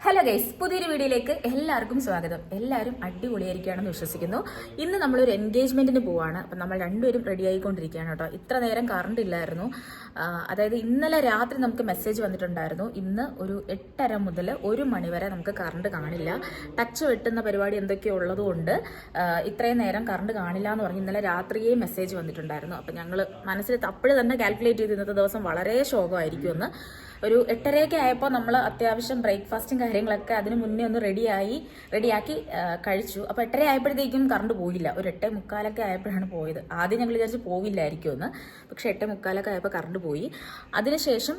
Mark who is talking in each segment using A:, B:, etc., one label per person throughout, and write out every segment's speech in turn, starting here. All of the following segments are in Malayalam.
A: ഹലോ ഗൈസ്, പുതിയൊരു വീഡിയോയിലേക്ക് എല്ലാവർക്കും സ്വാഗതം. എല്ലാവരും അടിപൊളിയായിരിക്കുകയാണെന്ന് വിശ്വസിക്കുന്നു. ഇന്ന് നമ്മളൊരു എൻഗേജ്മെന്റിന് പോവാണ്. അപ്പം നമ്മൾ രണ്ടുപേരും റെഡി ആയിക്കൊണ്ടിരിക്കുകയാണ് കേട്ടോ. ഇത്ര നേരം കറണ്ട് ഇല്ലായിരുന്നു. അതായത് ഇന്നലെ രാത്രി നമുക്ക് മെസ്സേജ് വന്നിട്ടുണ്ടായിരുന്നു, ഇന്ന് ഒരു 8:30 മുതൽ 1 മണി വരെ നമുക്ക് കറണ്ട് കാണില്ല. ടച്ച് വെട്ടുന്ന പരിപാടി എന്തൊക്കെയോ ഉള്ളതുകൊണ്ട് ഇത്രയും നേരം കറണ്ട് കാണില്ല എന്ന് പറഞ്ഞ് ഇന്നലെ രാത്രിയേ മെസ്സേജ് വന്നിട്ടുണ്ടായിരുന്നു. അപ്പം ഞങ്ങൾ മനസ്സിൽ അപ്പോഴും തന്നെ കാൽക്കുലേറ്റ് ചെയ്ത് ഇന്നത്തെ ദിവസം വളരെ ശോകമായിരിക്കുമെന്ന്. ഒരു 8:30 ആയപ്പോൾ നമ്മൾ അത്യാവശ്യം ബ്രേക്ക്ഫാസ്റ്റും കാര്യങ്ങളൊക്കെ അതിന് മുന്നേ ഒന്ന് റെഡിയാക്കി കഴിച്ചു. അപ്പോൾ 8:30 ആയപ്പോഴത്തേക്കും കറണ്ട് പോയില്ല. ഒരു 8:45 ആയപ്പോഴാണ് പോയത്. ആദ്യം ഞങ്ങൾ വിചാരിച്ച് പോവില്ലായിരിക്കും എന്ന്, പക്ഷെ 8:45 ആയപ്പോൾ കറണ്ട് പോയി. അതിനുശേഷം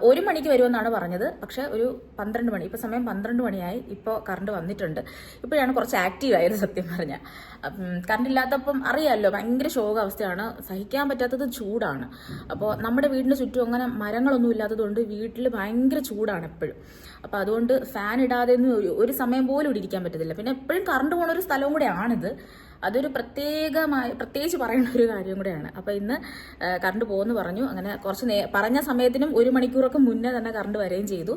A: 1 മണിക്ക് വരുമെന്നാണ് പറഞ്ഞത്. പക്ഷെ ഒരു 12 മണി, ഇപ്പോൾ സമയം 12 മണിയായി, ഇപ്പോൾ കറണ്ട് വന്നിട്ടുണ്ട്. ഇപ്പോഴാണ് കുറച്ച് ആക്റ്റീവ് ആയത് സത്യം പറഞ്ഞാൽ. കറണ്ട് ഇല്ലാത്തപ്പം അറിയാമല്ലോ, ഭയങ്കര ശോകാവസ്ഥയാണ്. സഹിക്കാൻ പറ്റാത്തത് ചൂടാണ്. അപ്പോൾ നമ്മുടെ വീടിന് ചുറ്റും അങ്ങനെ മരങ്ങളൊന്നും ഇല്ലാത്തതുകൊണ്ട് വീട്ടിൽ ഭയങ്കര ചൂടാണ് എപ്പോഴും. അപ്പോൾ അതുകൊണ്ട് ഫാൻ ഇടാതെ ഒരു സമയം പോലും ഇവിടെ ഇരിക്കാൻ പറ്റത്തില്ല. പിന്നെ എപ്പോഴും കറണ്ട് പോകുന്ന ഒരു സ്ഥലവും കൂടെ ആണിത്. അതൊരു പ്രത്യേകിച്ച് പറയേണ്ട ഒരു കാര്യം കൂടെയാണ്. അപ്പോൾ ഇന്ന് കറണ്ട് പോകുമെന്ന് പറഞ്ഞു. അങ്ങനെ കുറച്ച് പറഞ്ഞ സമയത്തിനും 1 മണിക്കൂറൊക്കെ മുന്നേ തന്നെ കറണ്ട് വരികയും ചെയ്തു.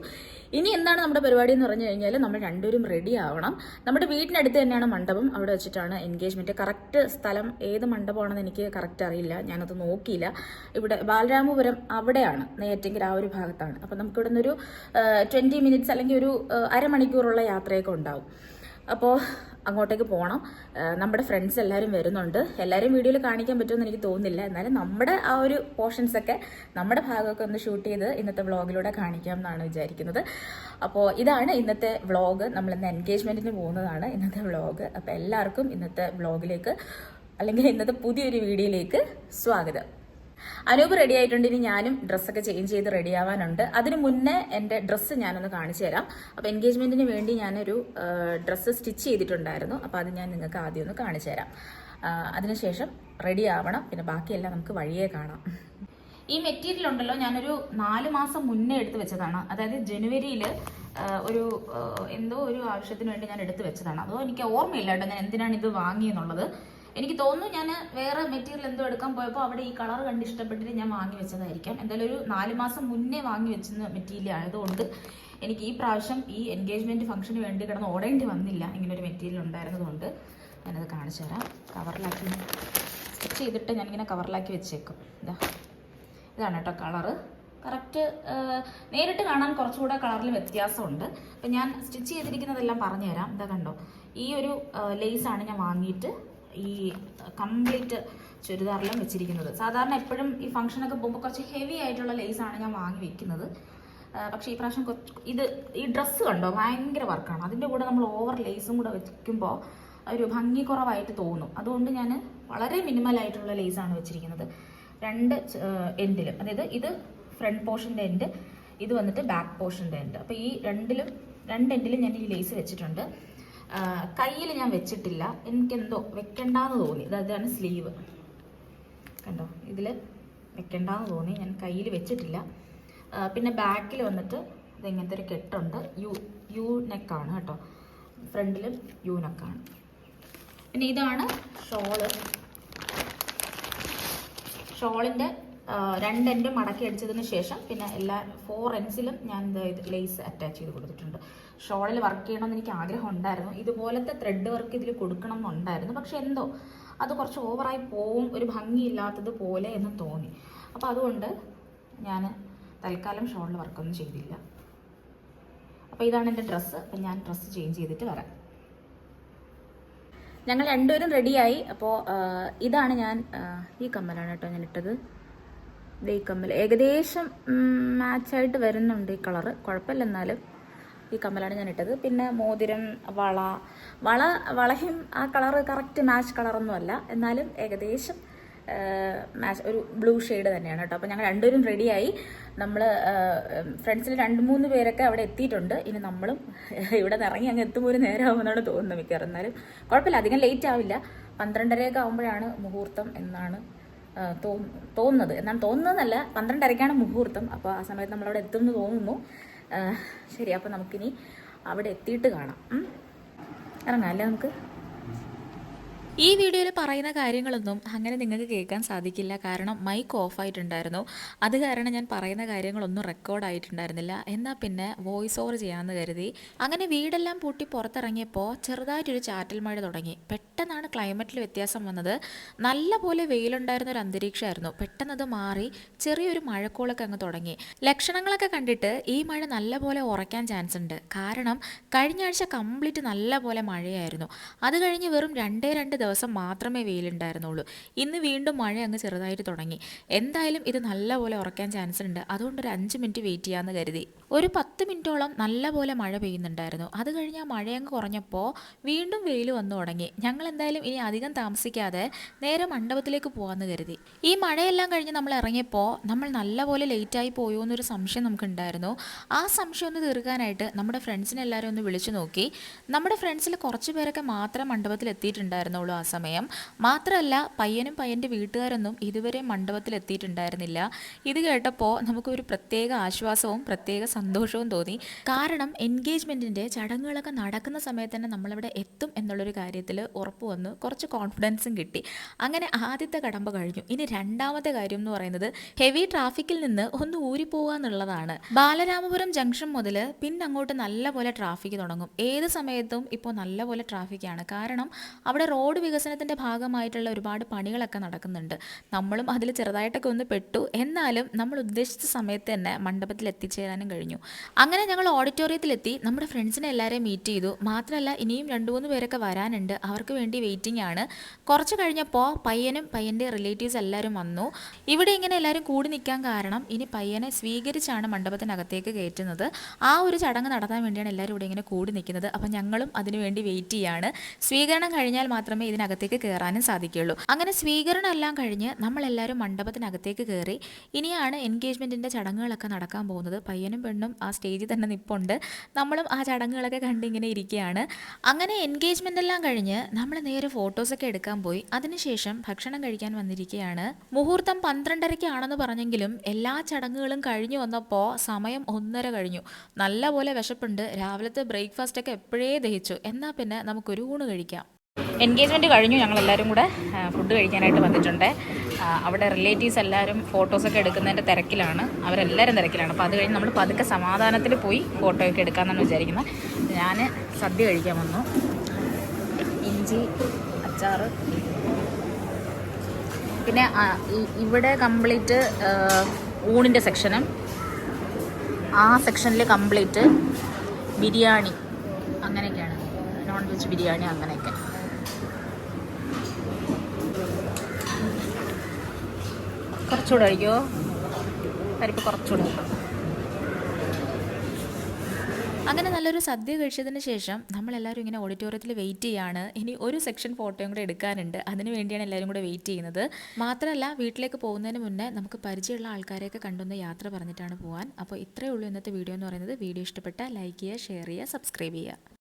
A: ഇനി എന്താണ് നമ്മുടെ പരിപാടി എന്ന് പറഞ്ഞു കഴിഞ്ഞാൽ, നമ്മൾ രണ്ടുപേരും റെഡി ആവണം. നമ്മുടെ വീട്ടിനടുത്ത് തന്നെയാണ് മണ്ഡപം. അവിടെ വെച്ചിട്ടാണ് എൻഗേജ്മെന്റ്. കറക്റ്റ് സ്ഥലം ഏത് മണ്ഡപമാണെന്ന് എനിക്ക് കറക്റ്റ് അറിയില്ല, ഞാനത് നോക്കിയില്ല. ഇവിടെ ബാലരാമപുരം അവിടെയാണ്, നെയ്യാറ്റിൻകര ആ ഒരു ഭാഗത്താണ്. അപ്പം നമുക്ക് ഇവിടെ നിന്നൊരു 20 മിനിറ്റ്സ് അല്ലെങ്കിൽ ഒരു അരമണിക്കൂറുള്ള യാത്രയൊക്കെ ഉണ്ടാവും. അപ്പോൾ അങ്ങോട്ടേക്ക് പോകണം. നമ്മുടെ ഫ്രണ്ട്സ് എല്ലാവരും വരുന്നുണ്ട്. എല്ലാവരും വീഡിയോയിൽ കാണിക്കാൻ പറ്റുമെന്ന് എനിക്ക് തോന്നുന്നില്ല. എന്നാലും നമ്മുടെ ആ ഒരു പോർഷൻസൊക്കെ, നമ്മുടെ ഭാഗമൊക്കെ ഒന്ന് ഷൂട്ട് ചെയ്ത് ഇന്നത്തെ വ്ളോഗിലൂടെ കാണിക്കാം എന്നാണ് വിചാരിക്കുന്നത്. അപ്പോൾ ഇതാണ് ഇന്നത്തെ വ്ളോഗ്. നമ്മളിന്ന് എൻഗേജ്മെൻറ്റിന് പോകുന്നതാണ് ഇന്നത്തെ വ്ളോഗ്. അപ്പോൾ എല്ലാവർക്കും ഇന്നത്തെ വ്ളോഗിലേക്ക്, അല്ലെങ്കിൽ ഇന്നത്തെ പുതിയൊരു വീഡിയോയിലേക്ക് സ്വാഗതം. അനൂപ് റെഡി ആയിട്ടുണ്ട്. ഇനി ഞാനും ഡ്രസ്സൊക്കെ ചേഞ്ച് ചെയ്ത് റെഡി ആവാനുണ്ട്. അതിന് മുന്നേ എൻ്റെ ഡ്രസ്സ് ഞാനൊന്ന് കാണിച്ചു തരാം. അപ്പോൾ എൻഗേജ്മെൻറ്റിന് വേണ്ടി ഞാനൊരു ഡ്രസ്സ് സ്റ്റിച്ച് ചെയ്തിട്ടുണ്ടായിരുന്നു. അപ്പോൾ അത് ഞാൻ നിങ്ങൾക്ക് ആദ്യം ഒന്ന് കാണിച്ചു തരാം. അതിനുശേഷം റെഡി ആവണം. പിന്നെ ബാക്കിയെല്ലാം നമുക്ക് വഴിയേ കാണാം. ഈ മെറ്റീരിയൽ ഉണ്ടല്ലോ, ഞാനൊരു 4 മാസം മുന്നേ എടുത്ത് വെച്ചതാണ്. അതായത് ജനുവരിയിൽ എന്തോ ഒരു ആവശ്യത്തിന് വേണ്ടി ഞാൻ എടുത്ത് വെച്ചതാണ്. അതോ എനിക്ക് ഓർമ്മയില്ല കേട്ടോ ഞാൻ എന്തിനാണ് ഇത് വാങ്ങിയെന്നുള്ളത്. എനിക്ക് തോന്നുന്നു ഞാൻ വേറെ മെറ്റീരിയൽ എന്തോ എടുക്കാൻ പോയപ്പോൾ അവിടെ ഈ കളർ കണ്ട് ഇഷ്ടപ്പെട്ടിട്ട് ഞാൻ വാങ്ങി വെച്ചതായിരിക്കാം. എന്തായാലും ഒരു 4 മാസം മുന്നേ വാങ്ങി വെച്ച മെറ്റീരിയൽ ആയതുകൊണ്ട് എനിക്ക് ഈ പ്രാവശ്യം ഈ എൻഗേജ്മെന്റ് ഫംഗ്ഷന് വേണ്ടി കിടന്ന് ഓടേണ്ടി വന്നില്ല. ഇങ്ങനൊരു മെറ്റീരിയൽ ഉണ്ടായിരുന്നതുകൊണ്ട് ഞാനത് കാണിച്ചു തരാം. കവറിലാക്കി സ്റ്റിച്ച് ചെയ്തിട്ട് ഞാനിങ്ങനെ കവറിലാക്കി വെച്ചേക്കും. ഇതാണ് കേട്ടോ കളറ്. കറക്റ്റ് നേരിട്ട് കാണാൻ കുറച്ചുകൂടെ കളറിൽ വ്യത്യാസമുണ്ട്. അപ്പം ഞാൻ സ്റ്റിച്ച് ചെയ്തിരിക്കുന്നതെല്ലാം പറഞ്ഞു തരാം. ഇതാ കണ്ടോ, ഈ ഒരു ലേസാണ് ഞാൻ വാങ്ങിയിട്ട് ഈ കംപ്ലീറ്റ് ചുരിദാറിലും വെച്ചിരിക്കുന്നത്. സാധാരണ എപ്പോഴും ഈ ഫംഗ്ഷനൊക്കെ പോകുമ്പോൾ കുറച്ച് ഹെവി ആയിട്ടുള്ള ലേസാണ് ഞാൻ വാങ്ങി വെക്കുന്നത്. പക്ഷേ ഈ പ്രാവശ്യം ഈ ഡ്രസ്സ് കണ്ടോ ഭയങ്കര വർക്കാണ്. അതിൻ്റെ കൂടെ നമ്മൾ ഓവർ ലേസും കൂടെ വെക്കുമ്പോൾ ഒരു ഭംഗി കുറവായിട്ട് തോന്നും. അതുകൊണ്ട് ഞാൻ വളരെ മിനിമലായിട്ടുള്ള ലേസാണ് വെച്ചിരിക്കുന്നത് 2 എൻഡിലും. അതായത് ഇത് ഫ്രണ്ട് പോർഷൻ്റെ എൻഡ്, ഇത് വന്നിട്ട് ബാക്ക് പോർഷൻ്റെ എൻഡ്. അപ്പോൾ ഈ 2 എൻഡിലും ഞാൻ ഈ ലേസ് വെച്ചിട്ടുണ്ട്. കയ്യിൽ ഞാൻ വെച്ചിട്ടില്ല, എനിക്കെന്തോ വെക്കണ്ടെന്ന് തോന്നി. അതാണ് സ്ലീവ് കണ്ടോ, ഇതിൽ വെക്കണ്ടെന്ന് തോന്നി, ഞാൻ കയ്യിൽ വെച്ചിട്ടില്ല. പിന്നെ ബാക്കിൽ വന്നിട്ട് ഇത് ഇങ്ങനത്തെ ഒരു കെട്ടുണ്ട്. യു നെക്കാണ് കേട്ടോ, ഫ്രണ്ടിലും യു നെക്കാണ്. പിന്നെ ഇതാണ് ഷോളിൻ്റെ 2 എൻഡും മടക്കി അടിച്ചതിന് ശേഷം പിന്നെ എല്ലാ 4 എൻഡ്സിലും ഞാൻ ലേസ് അറ്റാച്ച് ചെയ്ത് കൊടുത്തിട്ടുണ്ട്. ഷോളിൽ വർക്ക് ചെയ്യണമെന്ന് എനിക്ക് ആഗ്രഹം ഉണ്ടായിരുന്നു. ഇതുപോലത്തെ ത്രെഡ് വർക്ക് ഇതിൽ കൊടുക്കണം എന്നുണ്ടായിരുന്നു. പക്ഷെ എന്തോ അത് കുറച്ച് ഓവറായി പോവും, ഒരു ഭംഗിയില്ലാത്തത് പോലെ എന്ന് തോന്നി. അപ്പോൾ അതുകൊണ്ട് ഞാൻ തൽക്കാലം ഷോളിൽ വർക്കൊന്നും ചെയ്തില്ല. അപ്പോൾ ഇതാണ് എൻ്റെ ഡ്രസ്സ്. അപ്പം ഞാൻ ഡ്രസ്സ് ചേഞ്ച് ചെയ്തിട്ട് വരാം. ഞങ്ങൾ രണ്ടുപേരും റെഡിയായി. അപ്പോൾ ഇതാണ് ഞാൻ ഈ കമ്മലാണ് കേട്ടോ ഞാൻ ഇട്ടത്. ഈ കമ്മൽ ഏകദേശം മാച്ചായിട്ട് വരുന്നുണ്ട്. ഈ കളറ് കുഴപ്പമില്ല, എന്നാലും ഈ കമ്മലാണ് ഞാൻ ഇട്ടത്. പിന്നെ മോതിരം, വളയും ആ കളറ് കറക്റ്റ് മാച്ച് കളറൊന്നും അല്ല, എന്നാലും ഏകദേശം മാച്ച്, ഒരു ബ്ലൂ ഷെയ്ഡ് തന്നെയാണ് കേട്ടോ. അപ്പോൾ ഞങ്ങൾ രണ്ടുപേരും റെഡിയായി. നമ്മൾ ഫ്രണ്ട്സിൽ 2-3 പേരൊക്കെ അവിടെ എത്തിയിട്ടുണ്ട്. ഇനി നമ്മളും ഇവിടെ നിന്ന് ഇറങ്ങി അങ്ങ് എത്തുമ്പോൾ ഒരു നേരമാകുമെന്നാണ് തോന്നുന്നത് മിക്കവാറും. എന്നാലും കുഴപ്പമില്ല, അധികം ലേറ്റ് ആവില്ല. 12:30 ആകുമ്പോഴാണ് മുഹൂർത്തം എന്നാണ് തോന്നുന്നത്. എന്നാണ് തോന്നുന്നതല്ല, 12:30 മുഹൂർത്തം. അപ്പോൾ ആ സമയത്ത് നമ്മളവിടെ എത്തുമെന്ന് തോന്നുന്നു. ശരി, അപ്പോൾ നമുക്കിനി അവിടെ എത്തിയിട്ട് കാണാം. ഇറങ്ങാം അല്ലേ നമുക്ക്. ഈ വീഡിയോയിൽ പറയുന്ന കാര്യങ്ങളൊന്നും അങ്ങനെ നിങ്ങൾക്ക് കേൾക്കാൻ സാധിക്കില്ല, കാരണം മൈക്ക് ഓഫ് ആയിട്ടുണ്ടായിരുന്നു. അത് കാരണം ഞാൻ പറയുന്ന കാര്യങ്ങളൊന്നും റെക്കോർഡ് ആയിട്ടുണ്ടായിരുന്നില്ല. എന്നാൽ പിന്നെ വോയിസ് ഓവർ ചെയ്യാമെന്ന് കരുതി. അങ്ങനെ വീടെല്ലാം പൂട്ടി പുറത്തിറങ്ങിയപ്പോൾ ചെറുതായിട്ടൊരു ചാറ്റൽ മഴ തുടങ്ങി. പെട്ടെന്നാണ് ക്ലൈമറ്റിൽ വ്യത്യാസം വന്നത്. നല്ല പോലെ വെയിലുണ്ടായിരുന്ന ഒരു അന്തരീക്ഷമായിരുന്നു. പെട്ടെന്നത് മാറി ചെറിയൊരു മഴക്കോളൊക്കെ അങ്ങ് തുടങ്ങി. ലക്ഷണങ്ങളൊക്കെ കണ്ടിട്ട് ഈ മഴ നല്ല പോലെ ഉറയ്ക്കാൻ ചാൻസ് ഉണ്ട്. കാരണം കഴിഞ്ഞ ആഴ്ച കംപ്ലീറ്റ് നല്ല പോലെ മഴയായിരുന്നു. അത് കഴിഞ്ഞ് വെറും രണ്ട് ദിവസം മാത്രമേ വെയിലുണ്ടായിരുന്നുള്ളൂ. ഇന്ന് വീണ്ടും മഴ അങ്ങ് ചെറുതായിട്ട് തുടങ്ങി. എന്തായാലും ഇത് നല്ലപോലെ ഉറക്കാൻ ചാൻസ് ഉണ്ട്. അതുകൊണ്ട് ഒരു 5 മിനിറ്റ് വെയിറ്റ് ചെയ്യാമെന്ന് കരുതി. ഒരു 10 മിനിറ്റോളം നല്ലപോലെ മഴ പെയ്യുന്നുണ്ടായിരുന്നു. അത് കഴിഞ്ഞ് ആ മഴയങ്ങ് കുറഞ്ഞപ്പോൾ വീണ്ടും വെയിൽ വന്നു തുടങ്ങി. ഞങ്ങൾ എന്തായാലും ഇനി അധികം താമസിക്കാതെ നേരെ മണ്ഡപത്തിലേക്ക് പോകാമെന്ന് കരുതി. ഈ മഴയെല്ലാം കഴിഞ്ഞ് നമ്മൾ ഇറങ്ങിയപ്പോൾ നമ്മൾ നല്ലപോലെ ലേറ്റായി പോയോ എന്നൊരു സംശയം നമുക്കുണ്ടായിരുന്നു. ആ സംശയം ഒന്ന് തീർക്കാനായിട്ട് നമ്മുടെ ഫ്രണ്ട്സിനെ എല്ലാവരും ഒന്ന് വിളിച്ചു നോക്കി. നമ്മുടെ ഫ്രണ്ട്സിൽ കുറച്ച് പേരൊക്കെ മാത്രം മണ്ഡപത്തിൽ എത്തിയിട്ടുണ്ടായിരുന്നുള്ളൂ ആ സമയം. മാത്രമല്ല പയ്യനും പയ്യൻ്റെ വീട്ടുകാരൊന്നും ഇതുവരെ മണ്ഡപത്തിൽ എത്തിയിട്ടുണ്ടായിരുന്നില്ല. ഇത് കേട്ടപ്പോൾ നമുക്കൊരു പ്രത്യേക ആശ്വാസവും പ്രത്യേക സന്തോഷവും തോന്നി. കാരണം എൻഗേജ്മെൻറ്റിൻ്റെ ചടങ്ങുകളൊക്കെ നടക്കുന്ന സമയത്ത് തന്നെ നമ്മളവിടെ എത്തും എന്നുള്ളൊരു കാര്യത്തിൽ ഉറപ്പ് വന്നു. കുറച്ച് കോൺഫിഡൻസും കിട്ടി. അങ്ങനെ ആദ്യത്തെ കടമ്പ കഴിഞ്ഞു. ഇനി രണ്ടാമത്തെ കാര്യം എന്ന് പറയുന്നത് ഹെവി ട്രാഫിക്കിൽ നിന്ന് ഒന്ന് ഊരിപ്പോവുക എന്നുള്ളതാണ്. ബാലരാമപുരം ജംഗ്ഷൻ മുതൽ പിന്നെ അങ്ങോട്ട് നല്ലപോലെ ട്രാഫിക് തുടങ്ങും. ഏത് സമയത്തും ഇപ്പോൾ നല്ലപോലെ ട്രാഫിക്കാണ്. കാരണം അവിടെ റോഡ് വികസനത്തിൻ്റെ ഭാഗമായിട്ടുള്ള ഒരുപാട് പണികളൊക്കെ നടക്കുന്നുണ്ട്. നമ്മളും അതിൽ ചെറുതായിട്ടൊക്കെ ഒന്ന് പെട്ടു. എന്നാലും നമ്മൾ ഉദ്ദേശിച്ച സമയത്ത് തന്നെ മണ്ഡപത്തിൽ എത്തിച്ചേരാനും കഴിഞ്ഞു. അങ്ങനെ ഞങ്ങൾ ഓഡിറ്റോറിയത്തിലെത്തി നമ്മുടെ ഫ്രണ്ട്സിനെ എല്ലാവരെയും മീറ്റ് ചെയ്തു. മാത്രമല്ല ഇനിയും 2-3 പേരൊക്കെ വരാനുണ്ട്. അവർക്ക് വേണ്ടി വെയിറ്റിംഗ് ആണ്. കുറച്ച് കഴിഞ്ഞപ്പോൾ പയ്യനും പയ്യൻ്റെ റിലേറ്റീവ്സ് എല്ലാവരും വന്നു. ഇവിടെ ഇങ്ങനെ എല്ലാവരും കൂടി നിൽക്കാൻ കാരണം ഇനി പയ്യനെ സ്വീകരിച്ചാണ് മണ്ഡപത്തിനകത്തേക്ക് കയറ്റുന്നത്. ആ ഒരു ചടങ്ങ് നടത്താൻ വേണ്ടിയാണ് എല്ലാവരും ഇവിടെ ഇങ്ങനെ കൂടി നിൽക്കുന്നത്. അപ്പം ഞങ്ങളും അതിനു വേണ്ടി വെയിറ്റ് ചെയ്യാണ്. സ്വീകരണം കഴിഞ്ഞാൽ മാത്രമേ ഇതിനകത്തേക്ക് കയറാനും സാധിക്കുകയുള്ളൂ. അങ്ങനെ സ്വീകരണം എല്ലാം കഴിഞ്ഞ് നമ്മളെല്ലാവരും മണ്ഡപത്തിനകത്തേക്ക് കയറി. ഇനിയാണ് എൻഗേജ്മെൻറ്റിൻ്റെ ചടങ്ങുകളൊക്കെ നടക്കാൻ പോകുന്നത്. പയ്യനും പെണ്ണും ആ സ്റ്റേജിൽ തന്നെ നിൽപ്പുണ്ട്. നമ്മളും ആ ചടങ്ങുകളൊക്കെ കണ്ടിങ്ങനെ ഇരിക്കുകയാണ്. അങ്ങനെ എൻഗേജ്മെൻ്റ് എല്ലാം കഴിഞ്ഞ് നമ്മൾ നേരെ ഫോട്ടോസൊക്കെ എടുക്കാൻ പോയി. അതിനുശേഷം ഭക്ഷണം കഴിക്കാൻ വന്നിരിക്കുകയാണ്. മുഹൂർത്തം 12:30 പറഞ്ഞെങ്കിലും എല്ലാ ചടങ്ങുകളും കഴിഞ്ഞു വന്നപ്പോൾ സമയം 1:30 കഴിഞ്ഞു. നല്ലപോലെ വിശപ്പുണ്ട്. രാവിലത്തെ ബ്രേക്ക്ഫാസ്റ്റൊക്കെ എപ്പോഴേ ദഹിച്ചു. എന്നാൽ പിന്നെ നമുക്കൊരു ഊണ് കഴിക്കാം. എൻഗേജ്മെൻറ്റ് കഴിഞ്ഞു. ഞങ്ങളെല്ലാവരും കൂടെ ഫുഡ് കഴിക്കാനായിട്ട് വന്നിട്ടുണ്ട്. അവിടെ റിലേറ്റീവ്സ് എല്ലാവരും ഫോട്ടോസൊക്കെ എടുക്കുന്നതിൻ്റെ തിരക്കിലാണ്. അവരെല്ലാവരും തിരക്കിലാണ്. അപ്പോൾ അത് കഴിഞ്ഞ് നമ്മൾ പതുക്കെ സമാധാനത്തിൽ പോയി ഫോട്ടോയൊക്കെ എടുക്കാമെന്നാണ് വിചാരിക്കുന്നത്. ഞാൻ സദ്യ കഴിക്കാൻ വന്നു. ഇഞ്ചി അച്ചാറ്, പിന്നെ ഇവിടെ കംപ്ലീറ്റ് ഊണിൻ്റെ സെക്ഷനും ആ സെക്ഷനിൽ കംപ്ലീറ്റ് ബിരിയാണി അങ്ങനെയൊക്കെയാണ്. നോൺ വെജ് ബിരിയാണി അങ്ങനെയൊക്കെ. കുറച്ചുകൂടെ കഴിക്കുമോ? പരിപ്പ് കുറച്ചുകൂടെ. അങ്ങനെ നല്ലൊരു സദ്യ കഴിച്ചതിന് ശേഷം നമ്മളെല്ലാവരും ഇങ്ങനെ ഓഡിറ്റോറിയത്തിൽ വെയിറ്റ് ചെയ്യാണ്. ഇനി ഒരു സെക്ഷൻ ഫോട്ടോയും കൂടെ എടുക്കാനുണ്ട്. അതിന് വേണ്ടിയാണ് എല്ലാവരും കൂടെ വെയിറ്റ് ചെയ്യുന്നത്. മാത്രമല്ല വീട്ടിലേക്ക് പോകുന്നതിന് മുന്നേ നമുക്ക് പരിചയമുള്ള ആൾക്കാരെയൊക്കെ കണ്ടൊന്ന് യാത്ര പറഞ്ഞിട്ടാണ് പോകാൻ. അപ്പോൾ ഇത്രയേ ഉള്ളൂ ഇന്നത്തെ വീഡിയോ എന്ന് പറയുന്നത്. വീഡിയോ ഇഷ്ടപ്പെട്ടാൽ ലൈക്ക് ചെയ്യുക, ഷെയർ ചെയ്യുക, സബ്സ്ക്രൈബ് ചെയ്യുക.